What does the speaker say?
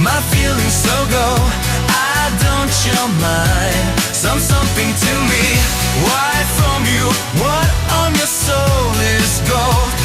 My feelings so go, I don't your mind. Something to me, why from you? What on your soul is gold?